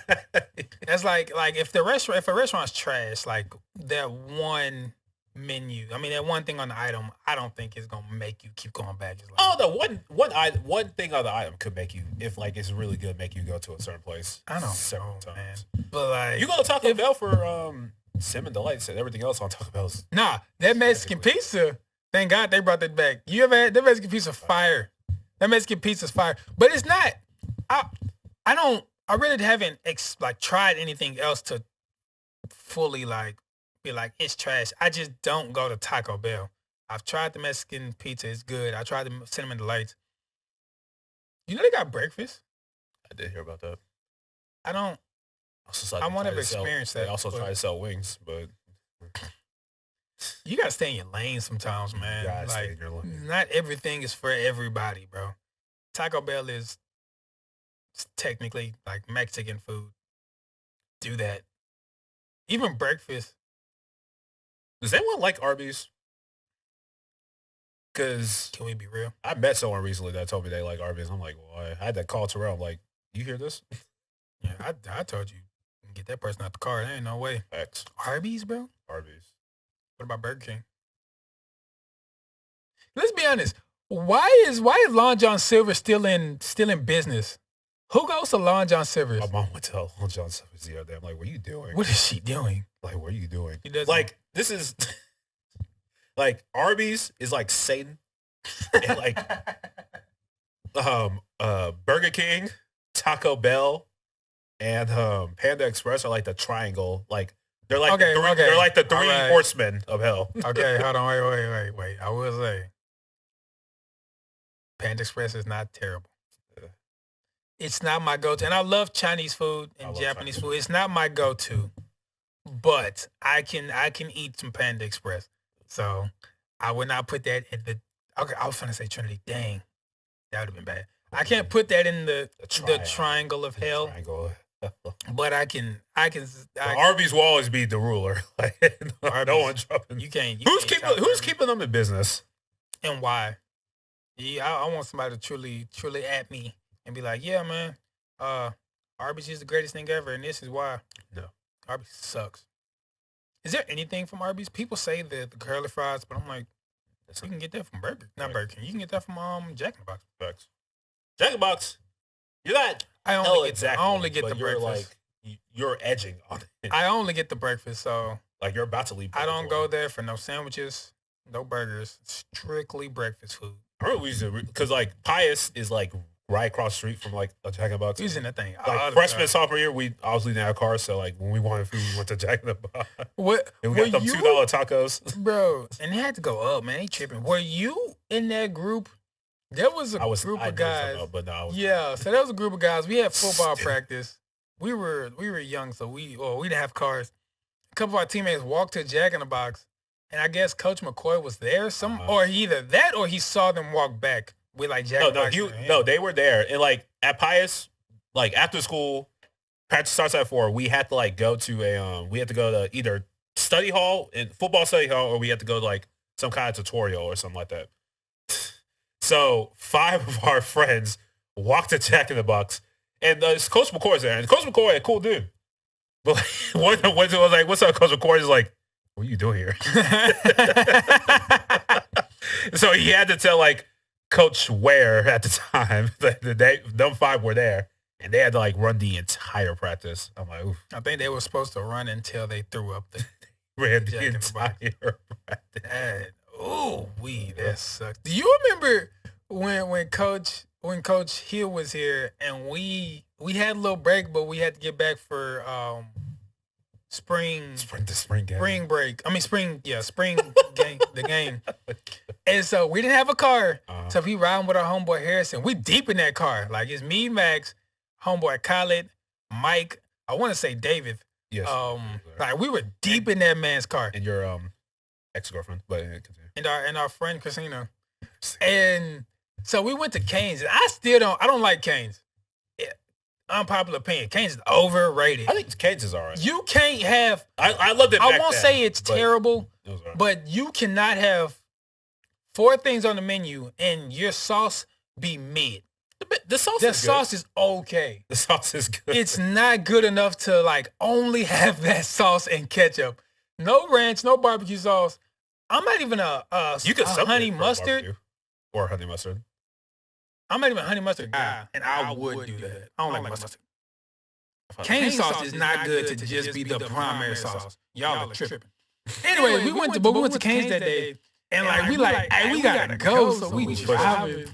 That's like if a restaurant's trash, like that one menu, I mean that one thing on the item, I don't think it's gonna make you keep going back. It's like, one thing on the item could make you, if like it's really good, make you go to a certain place. I don't several know, times. Man. But like you go to Taco Bell for Cinnamon Delights and everything else on Taco Bell's. Nah, that Mexican pizza. Thank God they brought that back. You ever had that Mexican pizza? Fire. That Mexican pizza's fire. But it's not. I really haven't tried anything else to fully like be like it's trash. I just don't go to Taco Bell. I've tried the Mexican pizza. It's good. I tried the Cinnamon Delights. You know they got breakfast? I did hear about that. I want to experience that. They also try to sell wings, but you gotta stay in your lane sometimes, man. You stay in your lane. Not everything is for everybody, bro. Taco Bell is technically like Mexican food. Do that. Even breakfast. Does anyone like Arby's? Because can we be real? I met someone recently that told me they like Arby's. I'm like, well, I had to call Terrell. I'm like, you hear this? Yeah, I told you. Get that person out the car. There ain't no way. Facts. Arby's, bro? Arby's. What about Burger King? Let's be honest. Why is Long John Silver still in business? Who goes to Long John Silver's? My mom went to Long John Silver's the other day. I'm like, what are you doing? What is she doing? Like, what are you doing? Like, this is like Arby's is like Satan. And like Burger King, Taco Bell, and Panda Express are like the triangle. Like they're like they're like the three horsemen of hell. Okay, hold on, wait. I will say Panda Express is not terrible. It's not my go-to. And I love Chinese food and Japanese food. It's not my go-to. But I can eat some Panda Express. So I would not put that in the okay, I was trying to say Trinity. Dang. That would have been bad. I can't put that in the triangle of hell. But I can Arby's will always be the ruler. Like no one dropping. Who's keeping them in business? And why? Yeah, I want somebody to truly at me and be like, yeah, man, Arby's is the greatest thing ever, and this is why. No. Arby's sucks. Is there anything from Arby's? People say the curly fries, but I'm like, you can get that from Burger King. You can get that from Jack in the Box. Jack in the Box. You're not. I only get the breakfast. Like, you're edging on it. I only get the breakfast, so like you're about to leave. I don't go there for no sandwiches, no burgers. Strictly breakfast food. I remember we used to, because like Pius is like right across the street from like a Jack in the Box. He's in that thing. Like freshman, sophomore year, I was leaving our car, so like when we wanted food, we went to Jack in the Box. What? And we got them $2 tacos. Bro, and they had to go up, man. They tripping. Were you in that group? There was a group of guys. So there was a group of guys. We had football practice. We were young, so we didn't have cars. A couple of our teammates walked to Jack in the Box, and I guess Coach McCoy was there. Or either that, or he saw them walk back with like Jack in the Box. No, they were there. And like at Pius, like after school, practice starts at 4. We had to like go to we had to go to either study hall and football study hall, or we had to go to like some kind of tutorial or something like that. So 5 of our friends walked to Jack in the Box, and Coach McCoy's there. And Coach McCoy, a cool dude. But one of them was like, what's up, Coach McCoy? He's like, what are you doing here? So he had to tell like Coach Ware at the time that them 5 were there, and they had to like run the entire practice. I'm like, oof. I think they were supposed to run until they threw up the ran the entire practice. That sucks. Do you remember when Coach Hill was here and we had a little break, but we had to get back for spring break. I mean spring game, the game. And so we didn't have a car. So we riding with our homeboy Harrison. We deep in that car. Like it's me, Max, homeboy Khaled, Mike, I want to say David. Yes. Like we were deep in that man's car. And your ex-girlfriend, but and our friend Christina. And so we went to Cane's. I don't like Cane's. Unpopular opinion. Cane's is overrated. I think Cane's is all right. You can't have... I loved it back I won't then, say it's terrible, it was all right. But you cannot have 4 things on the menu and your sauce be mid. The sauce is okay. The sauce is good. It's not good enough to like only have that sauce and ketchup. No ranch, no barbecue sauce. I'm not even a honey mustard. Or honey mustard. I'm not even a honey mustard guy, and I would do that. I don't like mustard. Cane sauce is not good to just be the primary sauce. Y'all are tripping. Anyway, we went to Cane's that day, and like we gotta go, so we driving.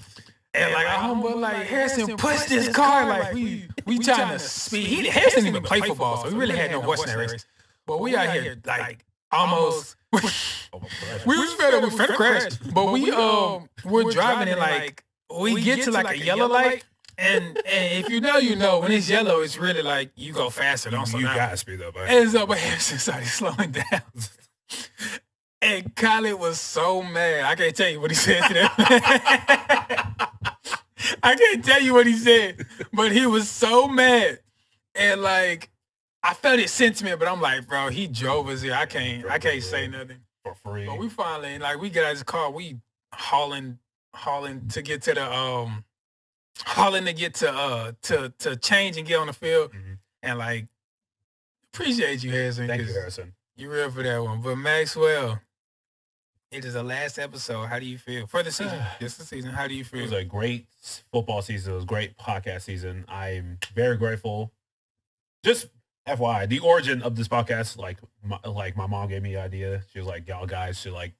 And like our homeboy like Harrison push this car, like we trying to speed. Harrison didn't even play football, so we really had no horse in that race. But we out here like almost. We was finna crash, but we're driving and like we get to like a yellow light, and if you know when it's yellow, it's really like you go faster. You gotta speed up, man. And so, but Harrison started slowing down, and Khaled was so mad. I can't tell you what he said to them. I can't tell you what he said, but he was so mad, and like. I felt his sentiment, but I'm like, bro, he drove us here. I can't say nothing. For free. But we finally, like, we get out of his car. We hauling to get to the to change and get on the field. Mm-hmm. And like, appreciate you, Harrison. Thank you, Harrison. You real for that one. But Maxwell, It is the last episode. How do you feel for the season? Just the season. How do you feel? It was a great football season. It was a great podcast season. I'm very grateful. Just FYI, the origin of this podcast, like my mom gave me the idea. She was like, y'all guys should like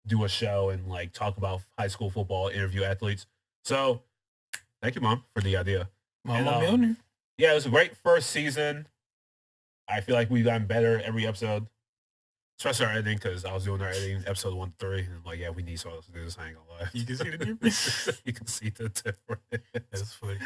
do a show and like talk about high school football, interview athletes. So thank you, Mom, for the idea. Mama Milner. Yeah, it was a great first season. I feel like we've gotten better every episode. Especially our editing, because I was doing our editing episode 1 to 3, and I'm like, yeah, we need someone else to do this. I ain't gonna lie. You can see the difference. You can see the difference. That's funny.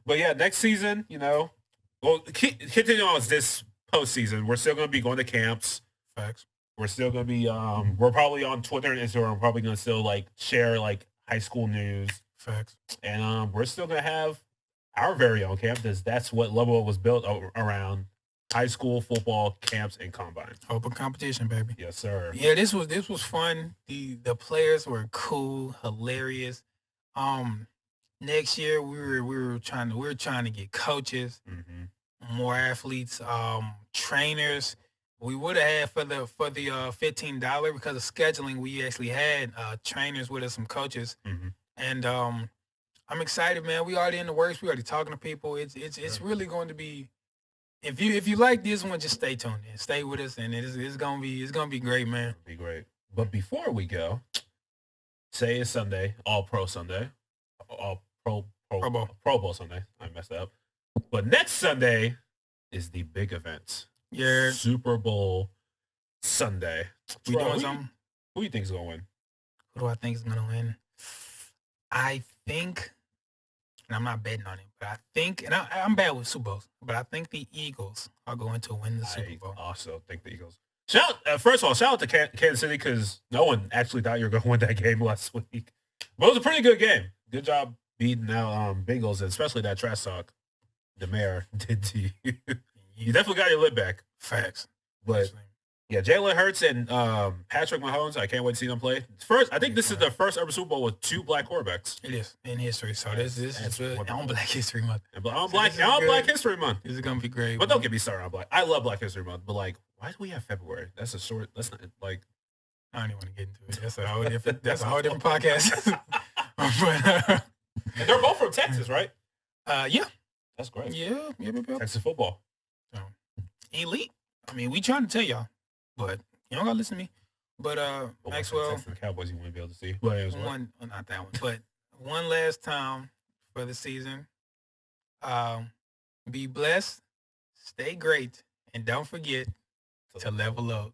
But yeah, next season, well, continue on with this postseason. We're still gonna be going to camps. Facts. We're still gonna be we're probably on Twitter and Instagram. We're probably gonna still like share like high school news. Facts. And we're still gonna have our very own camp, because that's what Level was built around. High school football camps and combine. Open competition, baby. Yes, sir. Yeah, this was fun. The players were cool, hilarious. Next year we were trying to get coaches, more athletes, trainers. We would have had for the $15 because of scheduling. We actually had trainers with us, some coaches, and I'm excited, man. We already in the works. We already talking to people. It's really going to be. If you like this one, just stay tuned in. Stay with us, and it's gonna be great, man. It'll be great. But before we go, say it's Sunday, All Pro Sunday, All Pro Bowl Sunday. I messed that up. But next Sunday is the big event. Yeah, Super Bowl Sunday. We doing something? Who do you think is gonna win? Who do I think is gonna win? I think. And I'm not betting on it, but I think, and I'm bad with Super Bowls, but I think the Eagles are going to win the Super Bowl. I also think the Eagles. First of all, shout out to Kansas City, because no one actually thought you were going to win that game last week. But it was a pretty good game. Good job beating out Bengals, and especially that trash talk the mayor did to you. You definitely got your lid back. Facts. But yeah, Jalen Hurts and Patrick Mahomes, I can't wait to see them play. I think this is the first ever Super Bowl with 2 black quarterbacks. It is in history. So this is on Black History Month. On Black History Month. This is gonna be great. But don't get me started on Black. I love Black History Month, but like, why do we have February? That's not like. I don't even want to get into it. That's a whole different podcast. But, and they're both from Texas, right? Yeah. That's great. Yeah. Texas football. So, elite. I mean, we trying to tell y'all. But you don't gotta listen to me. But Maxwell, the Cowboys you wouldn't be able to see. But not that one. But one last time for the season. Be blessed, stay great, and don't forget to level up.